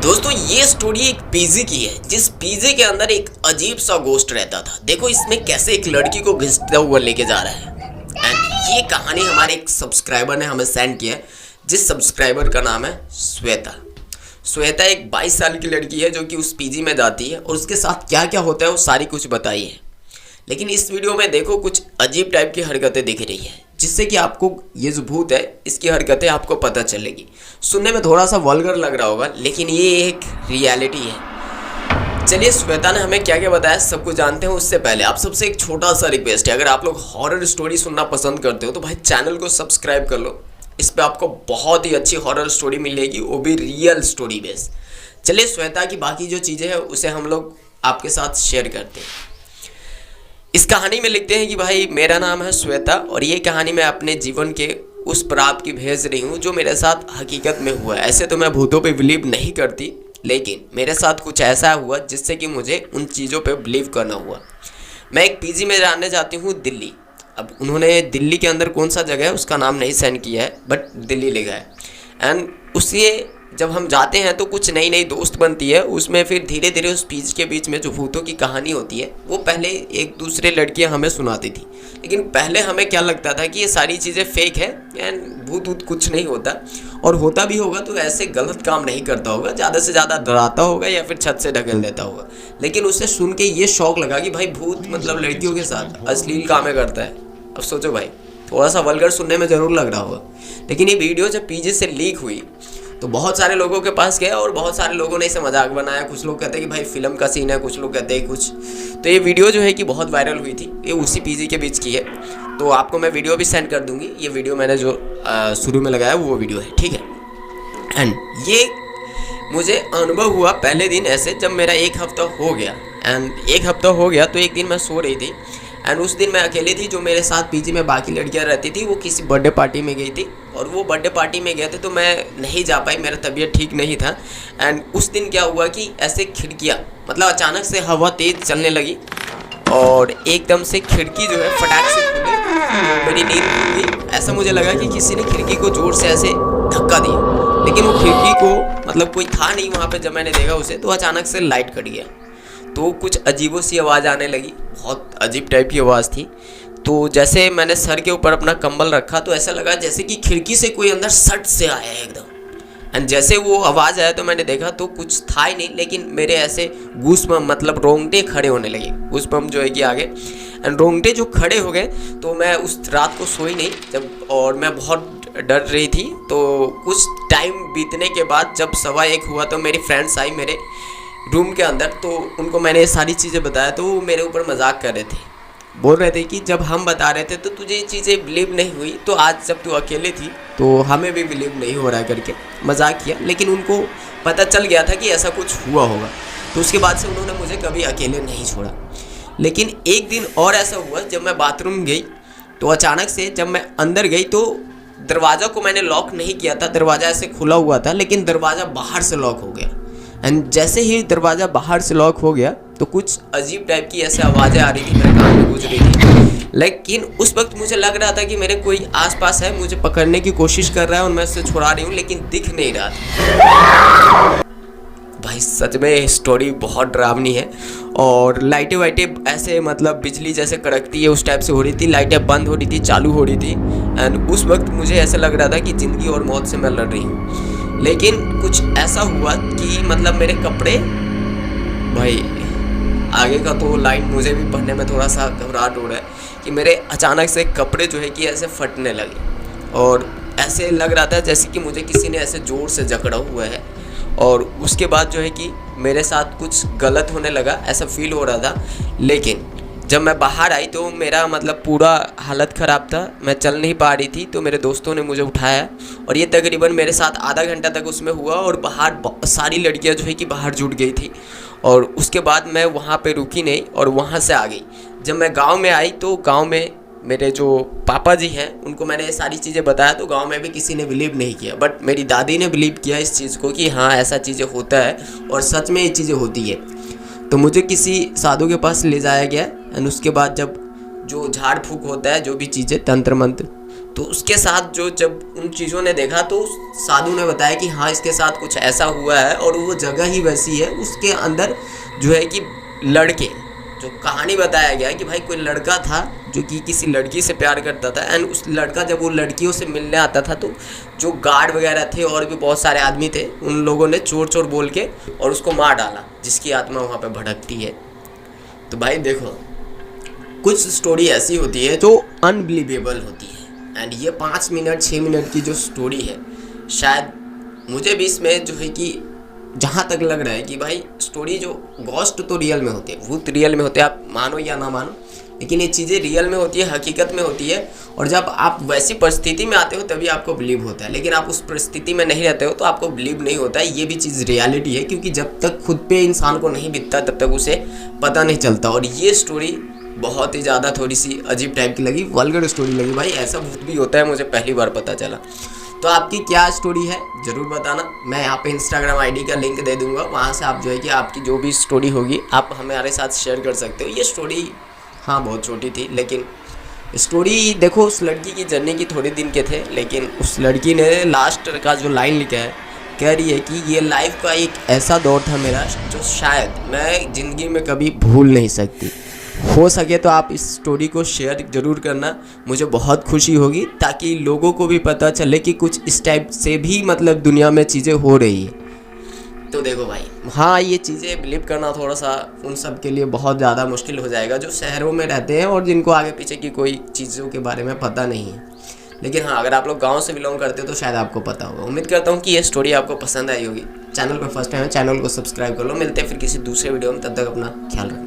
दोस्तों ये स्टोरी एक पीजी की है, जिस पीजी के अंदर एक अजीब सा गोस्ट रहता था। देखो इसमें कैसे एक लड़की को घिसता हुआ लेके जा रहा है। एंड ये कहानी हमारे एक सब्सक्राइबर ने हमें सेंड किया है, जिस सब्सक्राइबर का नाम है श्वेता। श्वेता एक 22 साल की लड़की है जो कि उस पीजी में जाती है और उसके साथ क्या क्या होता है वो सारी कुछ बताई है। लेकिन इस वीडियो में देखो कुछ अजीब टाइप की हरकतें दिख रही है, जिससे कि आपको ये जो भूत है इसकी हरकतें आपको पता चलेगी। सुनने में थोड़ा सा वल्गर लग रहा होगा, लेकिन ये एक रियलिटी है। चलिए श्वेता ने हमें क्या क्या बताया सब कुछ जानते हैं। उससे पहले आप सबसे एक छोटा सा रिक्वेस्ट है, अगर आप लोग हॉरर स्टोरी सुनना पसंद करते हो तो भाई चैनल को सब्सक्राइब कर लो। इस पर आपको बहुत ही अच्छी हॉरर स्टोरी मिलेगी, वो भी रियल स्टोरी बेस्ड। चलिए श्वेता की बाकी जो चीज़ें हैं उसे हम लोग आपके साथ शेयर करते हैं। इस कहानी में लिखते हैं कि भाई मेरा नाम है श्वेता और ये कहानी मैं अपने जीवन के उस प्राप्त की भेज रही हूँ जो मेरे साथ हकीकत में हुआ है। ऐसे तो मैं भूतों पे बिलीव नहीं करती, लेकिन मेरे साथ कुछ ऐसा हुआ जिससे कि मुझे उन चीज़ों पे बिलीव करना हुआ। मैं एक पीजी में जानने जाती हूँ दिल्ली। अब उन्होंने दिल्ली के अंदर कौन सा जगह है उसका नाम नहीं सेंड किया है, बट दिल्ली लिखा है। एंड उससे जब हम जाते हैं तो कुछ नई नई दोस्त बनती है। उसमें फिर धीरे धीरे उस पीज के बीच में जो भूतों की कहानी होती है वो पहले एक दूसरे लड़कियां हमें सुनाती थी, लेकिन पहले हमें क्या लगता था कि ये सारी चीज़ें फेक है एंड भूत वूत कुछ नहीं होता, और होता भी होगा तो ऐसे गलत काम नहीं करता होगा, ज़्यादा से ज़्यादा डराता होगा या फिर छत से ढकेल देता होगा। लेकिन उसे सुन के ये शौक लगा कि भाई भूत मतलब लड़कियों के साथ अश्लील कामें करता है। अब सोचो भाई, थोड़ा सा वल्गर सुनने में ज़रूर लग रहा होगा, लेकिन ये वीडियो जब पीजी से लीक हुई तो बहुत सारे लोगों के पास गया और बहुत सारे लोगों ने इसे मजाक बनाया। कुछ लोग कहते हैं कि भाई फिल्म का सीन है, कुछ लोग कहते हैं कुछ। तो ये वीडियो जो है कि बहुत वायरल हुई थी, ये उसी पीजी के बीच की है। तो आपको मैं वीडियो भी सेंड कर दूंगी। ये वीडियो मैंने जो शुरू में लगाया वो वीडियो है, ठीक है। एंड ये मुझे अनुभव हुआ पहले दिन ऐसे, जब मेरा 1 हफ्ता हो गया। एंड 1 हफ्ता हो गया तो एक दिन मैं सो रही थी एंड उस दिन मैं अकेली थी। जो मेरे साथ पीजी में बाकी लड़कियां रहती थी वो किसी बर्थडे पार्टी में गई थी और वो बर्थडे पार्टी में गए थे तो मैं नहीं जा पाई, मेरा तबीयत ठीक नहीं था। एंड उस दिन क्या हुआ कि ऐसे खिड़कियाँ मतलब अचानक से हवा तेज़ चलने लगी और एकदम से खिड़की जो है फटाक से खुली। मेरी नींद खुल गई। ऐसा मुझे लगा कि किसी ने खिड़की को जोर से ऐसे धक्का दिया, लेकिन वो खिड़की को मतलब कोई था नहीं वहाँ पर। जब मैंने देखा उसे तो अचानक से लाइट कट गया, तो कुछ अजीबो सी आवाज़ आने लगी, बहुत अजीब टाइप की आवाज़ थी। तो जैसे मैंने सर के ऊपर अपना कंबल रखा तो ऐसा लगा जैसे कि खिड़की से कोई अंदर सट से आया एकदम। एंड जैसे वो आवाज़ आया तो मैंने देखा तो कुछ था ही नहीं, लेकिन मेरे ऐसे गूसबम्प मतलब रोंगटे खड़े होने लगे। गूसबम्प जो है कि आगे एंड रोंगटे जो खड़े हो गए। तो मैं उस रात को सोई नहीं जब, और मैं बहुत डर रही थी। तो कुछ टाइम बीतने के बाद जब 1:15 हुआ तो मेरी फ्रेंड्स आई मेरे रूम के अंदर। तो उनको मैंने ये सारी चीज़ें बताया तो वो मेरे ऊपर मजाक कर रहे थे, बोल रहे थे कि जब हम बता रहे थे तो तुझे ये चीज़ें बिलीव नहीं हुई, तो आज जब तू अकेले थी तो हमें भी बिलीव नहीं हो रहा करके मजाक किया। लेकिन उनको पता चल गया था कि ऐसा कुछ हुआ होगा, तो उसके बाद से उन्होंने मुझे कभी अकेले नहीं छोड़ा। लेकिन एक दिन और ऐसा हुआ जब मैं बाथरूम गई तो अचानक से जब मैं अंदर गई तो दरवाज़ा को मैंने लॉक नहीं किया था, दरवाज़ा ऐसे खुला हुआ था, लेकिन दरवाज़ा बाहर से लॉक हो गया। एंड जैसे ही दरवाज़ा बाहर से लॉक हो गया तो कुछ अजीब टाइप की ऐसे आवाज़ें आ रही थी, मेरे कान में गूंज रही थी। लेकिन उस वक्त मुझे लग रहा था कि मेरे कोई आसपास है, मुझे पकड़ने की कोशिश कर रहा है और मैं उससे छुड़ा रही हूँ, लेकिन दिख नहीं रहा था। भाई सच में स्टोरी बहुत डरावनी है। और लाइटें वाइटें ऐसे मतलब बिजली जैसे कड़कती है उस टाइप से हो रही थी, लाइटें बंद हो रही थी, चालू हो रही थी। एंड उस वक्त मुझे ऐसा लग रहा था कि ज़िंदगी और मौत से मैं लड़ रही हूँ। लेकिन कुछ ऐसा हुआ कि मतलब मेरे कपड़े, भाई आगे का तो लाइन मुझे भी पढ़ने में थोड़ा सा घबराहट हो रहा है कि मेरे अचानक से कपड़े जो है कि ऐसे फटने लगे और ऐसे लग रहा था जैसे कि मुझे किसी ने ऐसे ज़ोर से जकड़ा हुआ है। और उसके बाद जो है कि मेरे साथ कुछ गलत होने लगा, ऐसा फील हो रहा था। लेकिन जब मैं बाहर आई तो मेरा मतलब पूरा हालत ख़राब था, मैं चल नहीं पा रही थी। तो मेरे दोस्तों ने मुझे उठाया और ये तकरीबन मेरे साथ आधा घंटा तक उसमें हुआ और बाहर सारी लड़कियां जो है कि बाहर जुट गई थी। और उसके बाद मैं वहाँ पे रुकी नहीं और वहाँ से आ गई। जब मैं गांव में आई तो गांव में मेरे जो पापा जी हैं उनको मैंने ये सारी चीज़ें बताया तो गांव में भी किसी ने बिलीव नहीं किया, बट मेरी दादी ने बिलीव किया इस चीज़ को कि हाँ ऐसा चीज़ें होता है और सच में ये चीज़ें होती है। तो मुझे किसी साधु के पास ले जाया गया एंड उसके बाद जब जो झाड़ फूक होता है, जो भी चीज़ें तंत्र मंत्र, तो उसके साथ जो जब उन चीज़ों ने देखा तो साधु ने बताया कि हाँ इसके साथ कुछ ऐसा हुआ है और वो जगह ही वैसी है। उसके अंदर जो है कि लड़के, जो कहानी बताया गया कि भाई कोई लड़का था जो कि किसी लड़की से प्यार करता था, एंड उस लड़का जब वो लड़कियों से मिलने आता था तो जो गार्ड वगैरह थे और भी बहुत सारे आदमी थे, उन लोगों ने चोर चोर बोल के और उसको मार डाला, जिसकी आत्मा वहाँ पे भटकती है। तो भाई देखो, कुछ स्टोरी ऐसी होती है जो अनबिलीवेबल होती है, एंड ये 5 मिनट 6 मिनट की जो स्टोरी है, शायद मुझे भी इसमें जो है कि जहाँ तक लग रहा है कि भाई स्टोरी जो घोस्ट तो रियल में होती है, भूत रियल में होते हैं, आप मानो या ना मानो, लेकिन ये चीज़ें रियल में होती है, हकीकत में होती है। और जब आप वैसी परिस्थिति में आते हो तभी आपको बिलीव होता है, लेकिन आप उस परिस्थिति में नहीं रहते हो तो आपको बिलीव नहीं होता है। ये भी चीज़ रियलिटी है, क्योंकि जब तक खुद पे इंसान को नहीं बीतता तब तक उसे पता नहीं चलता। और ये स्टोरी बहुत ही ज़्यादा थोड़ी सी अजीब टाइप की लगी, वल्गर स्टोरी लगी। भाई ऐसा भूत भी होता है, मुझे पहली बार पता चला। तो आपकी क्या स्टोरी है ज़रूर बताना। मैं यहाँ पे इंस्टाग्राम आईडी का लिंक दे दूँगा, वहाँ से आप जो है कि आपकी जो भी स्टोरी होगी आप हमारे साथ शेयर कर सकते हो। ये स्टोरी हाँ बहुत छोटी थी, लेकिन स्टोरी देखो, उस लड़की की जर्नी की थोड़े दिन के थे, लेकिन उस लड़की ने लास्ट का जो लाइन लिखा है, कह रही है कि ये लाइफ का एक ऐसा दौर था मेरा जो शायद मैं ज़िंदगी में कभी भूल नहीं सकती। हो सके तो आप इस स्टोरी को शेयर ज़रूर करना, मुझे बहुत खुशी होगी, ताकि लोगों को भी पता चले कि कुछ इस टाइप से भी मतलब दुनिया में चीज़ें हो रही है। तो देखो भाई, हाँ ये चीज़ें बिलीव करना थोड़ा सा उन सब के लिए बहुत ज़्यादा मुश्किल हो जाएगा जो शहरों में रहते हैं और जिनको आगे पीछे की कोई चीज़ों के बारे में पता नहीं है। लेकिन हाँ, अगर आप लोग गांव से बिलोंग करते हो तो शायद आपको पता होगा। उम्मीद करता हूँ कि ये स्टोरी आपको पसंद आई होगी। चैनल पर फर्स्ट टाइम है, चैनल को सब्सक्राइब कर लो। मिलते हैं फिर किसी दूसरे वीडियो में, तब तक अपना ख्याल रखना।